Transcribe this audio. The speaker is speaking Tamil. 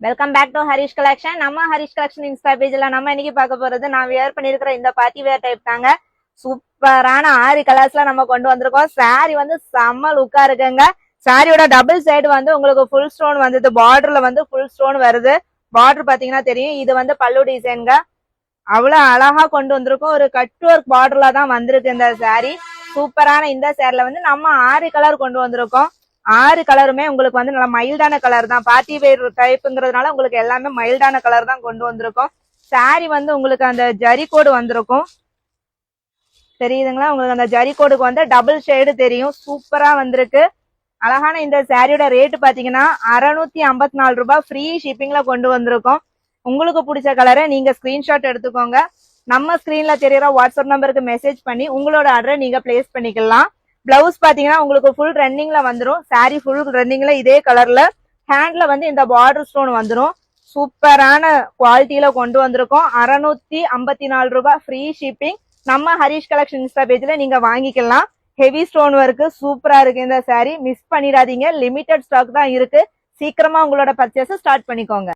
Welcome back to Harish collection. நம்ம ஹரிஷ் கலெக்ஷன் இன்ஸ்டா பேஜ்ல நம்ம இன்னைக்கு பார்க்க போறது நான் வியர் பண்ணிருக்கிற இந்த பார்ட்டி வேர் டைப் தாங்க. சூப்பரான 6 கலர்ஸ்ல நம்ம கொண்டு வந்திருக்கோம். சாரி வந்து செம்ம லுக்கா இருக்குங்க. சாரியோட டபுள் சைடு வந்து உங்களுக்கு ஃபுல் ஸ்டோன் வந்தது, பார்டர்ல வந்து ஃபுல் ஸ்டோன் வருது. பார்டர் பாத்தீங்கன்னா தெரியும். இது வந்து பல்லு டிசைன்ங்க. அவ்வளவு அழகா கொண்டு வந்திருக்கோம். ஒரு கட் ஒர்க் பார்டர்ல தான் வந்திருக்கு இந்த சாரி. சூப்பரான இந்த சாரில வந்து நம்ம 6 கலர் கொண்டு வந்திருக்கோம். 6 கலருமே உங்களுக்கு வந்து நல்லா மைல்டான கலர் தான். பார்ட்டி வேர் டைப்புங்கிறதுனால உங்களுக்கு எல்லாமே மைல்டான கலர் தான் கொண்டு வந்திருக்கோம். சாரி வந்து உங்களுக்கு அந்த ஜரி கோடு வந்திருக்கும், தெரியுதுங்களா? உங்களுக்கு அந்த ஜரி கோடுக்கு வந்து டபுள் ஷேடு தெரியும். சூப்பரா வந்திருக்கு. அழகான இந்த சாரியோட ரேட்டு பாத்தீங்கன்னா 654 ரூபாய். ஃப்ரீ ஷிப்பிங்ல கொண்டு வந்திருக்கோம். உங்களுக்கு பிடிச்ச கலரை நீங்க ஸ்கிரீன்ஷாட் எடுத்துக்கோங்க. நம்ம ஸ்கிரீன்ல தெரியற வாட்ஸ்அப் நம்பருக்கு மெசேஜ் பண்ணி உங்களோட ஆர்டரை நீங்க பிளேஸ் பண்ணிக்கலாம். பிளவுஸ் பாத்தீங்கன்னா உங்களுக்கு ஃபுல் ரன்னிங்ல வந்துடும். சாரி ஃபுல் ரன்னிங்ல இதே கலர்ல ஹேண்ட்ல வந்து இந்த பார்டர் ஸ்டோன் வந்துடும். சூப்பரான குவாலிட்டியில கொண்டு வந்திருக்கோம். 654 ரூபாய். Free shipping. நம்ம ஹரிஷ் கலெக்ஷன் இன்ஸ்டா பேஜ்ல நீங்க வாங்கிக்கலாம். ஹெவி ஸ்டோன் ஒர்க் சூப்பரா இருக்கு இந்த சாரி. மிஸ் பண்ணிடாதீங்க. லிமிடெட் ஸ்டாக் தான் இருக்கு. சீக்கிரமா உங்களோட பர்ச்சேஸ் ஸ்டார்ட் பண்ணிக்கோங்க.